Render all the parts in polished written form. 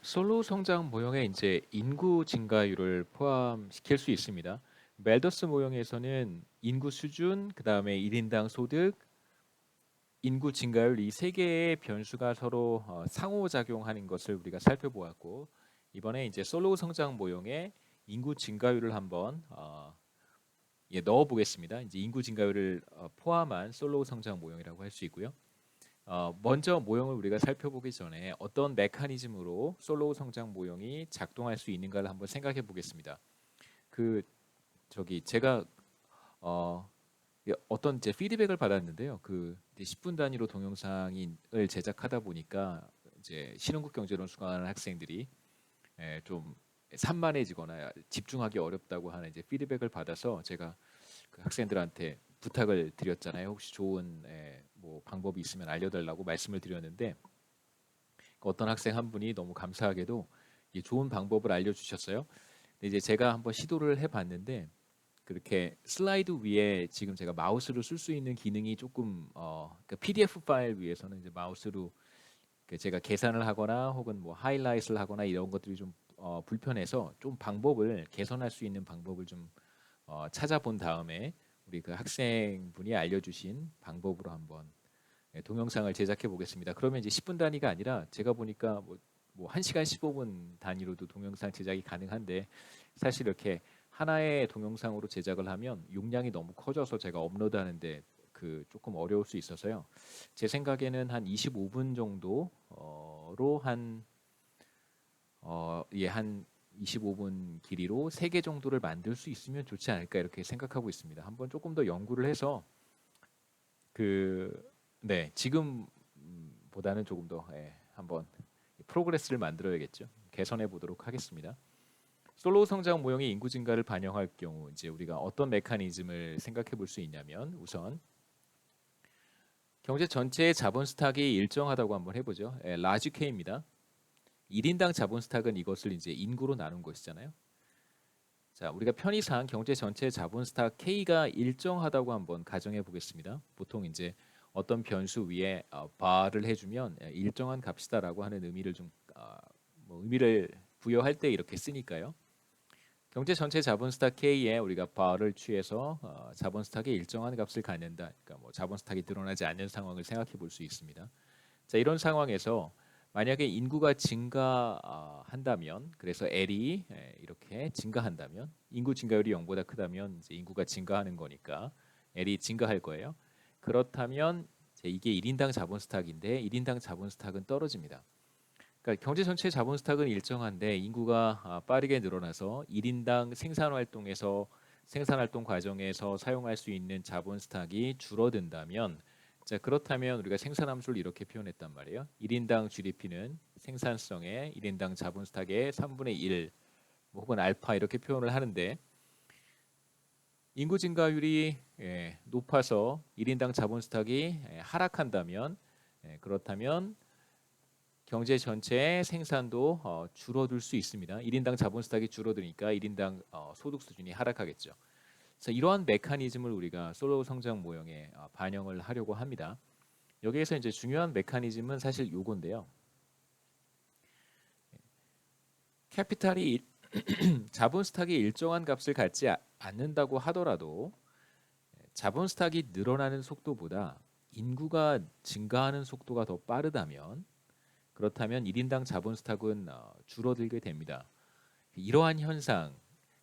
솔로 성장 모형에 이제 인구 증가율을 포함시킬 수 있습니다. 멜더스 모형에서는 인구 수준, 그다음에 1인당 소득, 인구 증가율 이 세 개의 변수가 서로 상호작용하는 것을 우리가 살펴보았고, 이번에 이제 솔로 성장 모형에 인구 증가율을 한번 넣어 보겠습니다. 이제 인구 증가율을 포함한 솔로 성장 모형이라고 할 수 있고요. 먼저 모형을 우리가 살펴보기 전에 어떤 메커니즘으로 솔로우 성장 모형이 작동할 수 있는가를 한번 생각해 보겠습니다. 그 저기 제가 어, 어떤 이제 피드백을 받았는데요. 그 이제 10분 단위로 동영상을 제작하다 보니까 이제 신흥국 경제론 수강하는 학생들이 좀 산만해지거나 집중하기 어렵다고 하는 이제 피드백을 받아서 제가 그 학생들한테 부탁을 드렸잖아요. 혹시 좋은 뭐 방법이 있으면 알려달라고 말씀을 드렸는데 어떤 학생 한 분이 너무 감사하게도 이 좋은 방법을 알려주셨어요. 근데 이제 제가 한번 시도를 해봤는데 그렇게 슬라이드 위에 지금 제가 마우스로 쓸 수 있는 기능이 조금 그러니까 PDF 파일 위에서는 이제 마우스로 제가 계산을 하거나 혹은 뭐 하이라이트를 하거나 이런 것들이 좀 불편해서 좀 방법을 개선할 수 있는 방법을 좀 찾아본 다음에 우리 그 학생분이 알려주신 방법으로 한번 동영상을 제작해 보겠습니다. 그러면 이제 10분 단위가 아니라 제가 보니까 뭐 1시간 15분 단위로도 동영상 제작이 가능한데 사실 이렇게 하나의 동영상으로 제작을 하면 용량이 너무 커져서 제가 업로드하는데 그 조금 어려울 수 있어서요. 제 생각에는 한 25분 정도로 한 25분 길이로 3개 정도를 만들 수 있으면 좋지 않을까 이렇게 생각하고 있습니다. 한번 조금 더 연구를 해서 그 네, 지금보다는 조금 더 한번 프로그레스를 만들어야겠죠. 개선해 보도록 하겠습니다. 솔로 성장 모형의 인구 증가를 반영할 경우 이제 우리가 어떤 메커니즘을 생각해 볼 수 있냐면 우선 경제 전체의 자본 스탁이 일정하다고 한번 해보죠. 라지 K입니다. 1인당 자본 스탁은 이것을 이제 인구로 나눈 것이잖아요. 자, 우리가 편의상 경제 전체 자본 스탁 K가 일정하다고 한번 가정해 보겠습니다. 보통 이제 어떤 변수 위에 bar를 해주면 일정한 값이다라고 하는 의미를 뭐 의미를 부여할 때 이렇게 쓰니까요. 경제 전체 자본 스탁 K에 우리가 bar를 취해서 자본 스탁의 일정한 값을 갖는다. 그러니까 뭐 자본 스탁이 드러나지 않는 상황을 생각해 볼 수 있습니다. 자, 이런 상황에서 만약에 인구가 증가한다면, 그래서 L이 이렇게 증가한다면, 인구 증가율이 0보다 크다면 이제 인구가 증가하는 거니까 L이 증가할 거예요. 그렇다면 이제 이게 1인당 자본 스탁인데 1인당 자본 스탁은 떨어집니다. 그러니까 경제 전체 자본 스탁은 일정한데 인구가 빠르게 늘어나서 1인당 생산 활동 과정에서 사용할 수 있는 자본 스탁이 줄어든다면 자, 그렇다면 우리가 생산 함수를 이렇게 표현했단 말이에요. 1인당 GDP는 생산성의 1인당 자본 스탁의 3분의 1 뭐 혹은 알파 이렇게 표현을 하는데 인구 증가율이 높아서 1인당 자본 스탁이 하락한다면 그렇다면 경제 전체의 생산도 줄어들 수 있습니다. 1인당 자본 스탁이 줄어드니까 1인당 소득 수준이 하락하겠죠. 그래서 이러한 메커니즘을 우리가 솔로 성장 모형에 반영을 하려고 합니다. 여기에서 이제 중요한 메커니즘은 사실 요건데요. 캐피탈이 자본 스탁이 일정한 값을 갖지 않는다고 하더라도 자본 스탁이 늘어나는 속도보다 인구가 증가하는 속도가 더 빠르다면 그렇다면 1인당 자본 스탁은 줄어들게 됩니다. 이러한 현상,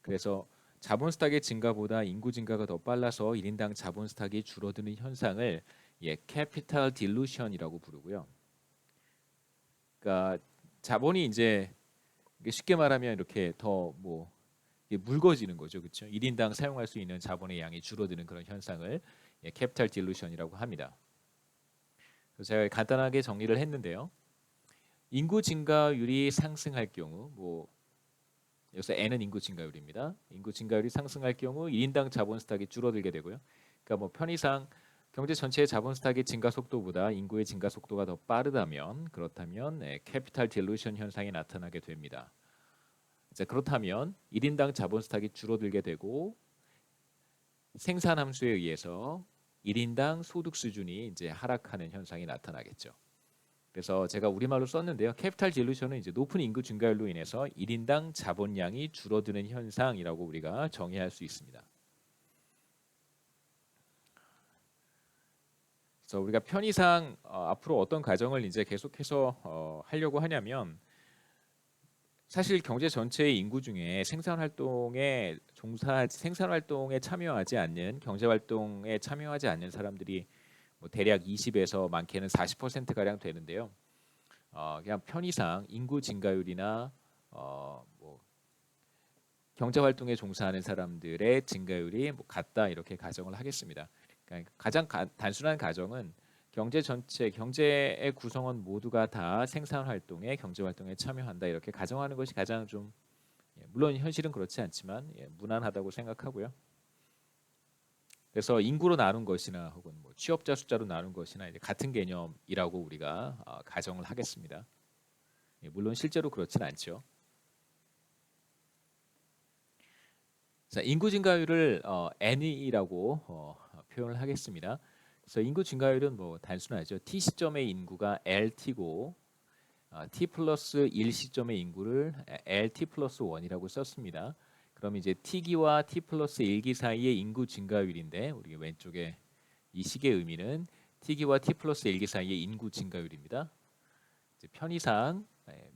그래서 자본 스탁의 증가보다 인구 증가가 더 빨라서 1인당 자본 스탁이 줄어드는 현상을 캐피탈 딜루션이라고 부르고요. 그러니까 자본이 이제 쉽게 말하면 이렇게 더 뭐 묽어지는 거죠, 그렇죠? 1인당 사용할 수 있는 자본의 양이 줄어드는 그런 현상을 캐피탈 딜루션이라고 합니다. 그래서 제가 간단하게 정리를 했는데요. 인구 증가율이 상승할 경우 뭐 여기서 N은 인구 증가율입니다. 인구 증가율이 상승할 경우 1인당 자본 스탁이 줄어들게 되고요. 그러니까 뭐 편의상 경제 전체의 자본 스탁의 증가 속도보다 인구의 증가 속도가 더 빠르다면 그렇다면 캐피탈 딜루션 현상이 나타나게 됩니다. 자, 그렇다면 1인당 자본 스탁이 줄어들게 되고 생산 함수에 의해서 1인당 소득 수준이 이제 하락하는 현상이 나타나겠죠. 그래서 제가 우리말로 썼는데요. 캐피탈 딜루션은 이제 높은 인구 증가율로 인해서 1인당 자본량이 줄어드는 현상이라고 우리가 정의할 수 있습니다. 그래서 우리가 편의상 앞으로 어떤 가정을 이제 계속해서 하려고 하냐면 사실 경제 전체의 인구 중에 생산 활동에 참여하지 않는 경제 활동에 참여하지 않는 사람들이 뭐 대략 20에서 많게는 40% 가량 되는데요. 그냥 편의상 인구 증가율이나 뭐 경제 활동에 종사하는 사람들의 증가율이 뭐 같다 이렇게 가정을 하겠습니다. 그러니까 가장 단순한 가정은 경제의 구성원 모두가 다 생산 활동에 경제 활동에 참여한다 이렇게 가정하는 것이 가장 좀 물론 현실은 그렇지 않지만 무난하다고 생각하고요. 그래서 인구로 나눈 것이나 혹은 뭐 취업자 숫자로 나눈 것이나 이제 같은 개념이라고 우리가 가정을 하겠습니다. 물론 실제로 그렇진 않죠. 자, 인구 증가율을 N이라고 표현을 하겠습니다. 그래서 인구 증가율은 뭐 단순하죠. T 시점의 인구가 LT고 T 플러스 1 시점의 인구를 LT 플러스 1이라고 썼습니다. 그럼 이제 T기와 T 플러스 1기 사이의 인구 증가율인데 우리 왼쪽에 이 식의 의미는 T기와 T 플러스 1기 사이의 인구 증가율입니다. 이제 편의상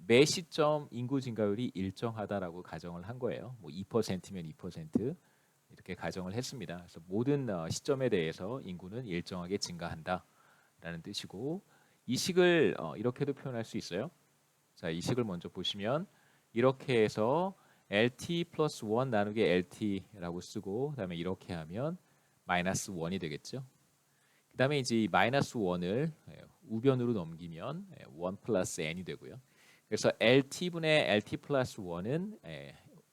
매 시점 인구 증가율이 일정하다라고 가정을 한 거예요. 뭐 2%면 2% 이렇게 가정을 했습니다. 그래서 모든 시점에 대해서 인구는 일정하게 증가한다라는 뜻이고 이 식을 이렇게도 표현할 수 있어요. 자, 이 식을 먼저 보시면 이렇게 해서 LT 플러스 1 나누기 LT라고 쓰고 그다음에 이렇게 하면 마이너스 1이 되겠죠. 그 다음에 이제 이 마이너스 1을 우변으로 넘기면 1 플러스 n이 되고요. 그래서 LT분의 LT 플러스 1은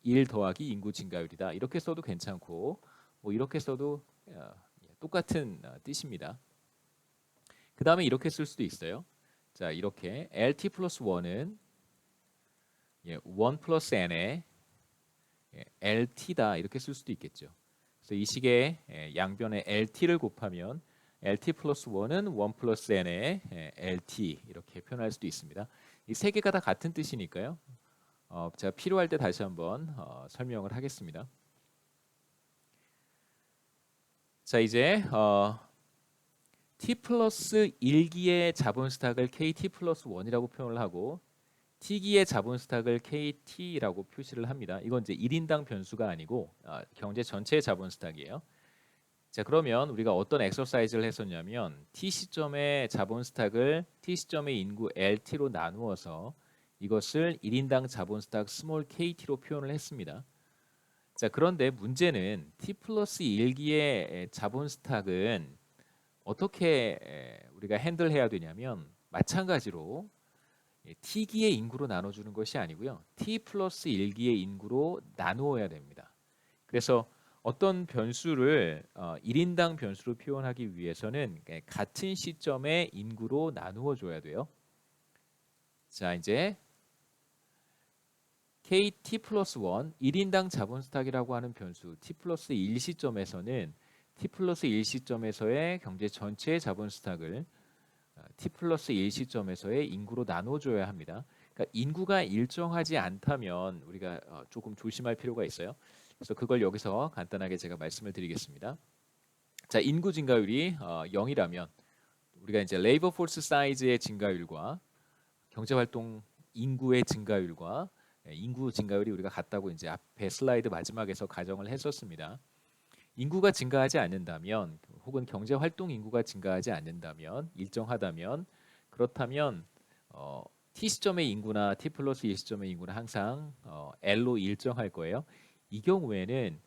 1 더하기 인구 증가율이다. 이렇게 써도 괜찮고 뭐 이렇게 써도 똑같은 뜻입니다. 그 다음에 이렇게 쓸 수도 있어요. 자, 이렇게 LT 플러스 1은 1 플러스 n의 LT다 이렇게 쓸 수도 있겠죠. 그래서 이 식의 양변에 LT를 곱하면 LT 플러스 1은 1 플러스 n의 LT 이렇게 표현할 수도 있습니다. 이 세 개가 다 같은 뜻이니까요. 제가 필요할 때 다시 한번 설명을 하겠습니다. 자, 이제 T 플러스 1기의 자본 스탁을 KT 플러스 1이라고 표현을 하고 T기의 자본 스탁을 KT라고 표시를 합니다. 이건 이제 1인당 변수가 아니고 경제 전체의 자본 스탁이에요. 자, 그러면 우리가 어떤 엑서사이즈를 했었냐면 T 시점의 자본 스탁을 T 시점의 인구 LT로 나누어서 이것을 1인당 자본 스탁 스몰 KT로 표현을 했습니다. 자, 그런데 문제는 T 플러스 1기의 자본 스탁은 어떻게 우리가 핸들해야 되냐면 마찬가지로 T기의 인구로 나눠주는 것이 아니고요. T 플러스 1기의 인구로 나누어야 됩니다. 그래서 어떤 변수를 1인당 변수로 표현하기 위해서는 같은 시점의 인구로 나누어 줘야 돼요. 자, 이제 KT 플러스 1, 1인당 자본 스탁이라고 하는 변수 T 플러스 1 시점에서는 T 플러스 1 시점에서의 경제 전체의 자본 스탁을 T 플러스 1 시점에서의 인구로 나눠줘야 합니다. 그러니까 인구가 일정하지 않다면 우리가 조금 조심할 필요가 있어요. 그래서 그걸 여기서 간단하게 제가 말씀을 드리겠습니다. 자, 인구 증가율이 0이라면 우리가 이제 레이버 포스 사이즈의 증가율과 경제 활동 인구의 증가율과 인구 증가율이 우리가 같다고 이제 앞에 슬라이드 마지막에서 가정을 했었습니다. 인구가 증가하지 않는다면 혹은 경제 활동 인구가 증가하지 않는다면 일정하다면 그렇다면 T 시점의 인구나 T 플러스 1 시점의 인구는 항상 L로 일정할 거예요. 이 경우에는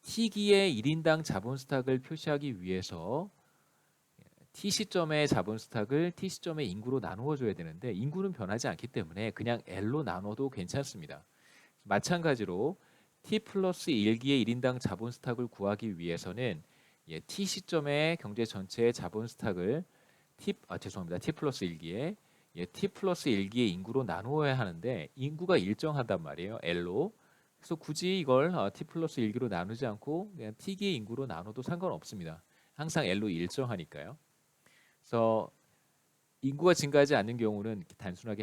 T기의 1인당 자본 스탁을 표시하기 위해서 T 시점의 자본 스탁을 T 시점의 인구로 나누어 줘야 되는데 인구는 변하지 않기 때문에 그냥 L로 나눠도 괜찮습니다. 마찬가지로 T 플러스 1기의 1인당 자본 스탁을 구하기 위해서는 T 시점의 경제 전체의 자본 스탁을 T 플러스 1기의 T 플러스 1기의 인구로 나누어야 하는데 인구가 일정하단 말이에요. L로. 그래서 굳이 이걸 T 플러스 1기로 나누지 않고 그냥 T기의 인구로 나눠도 상관없습니다. 항상 L로 일정하니까요. 그래서 인구가 증가하지 않는 경우는 단순하게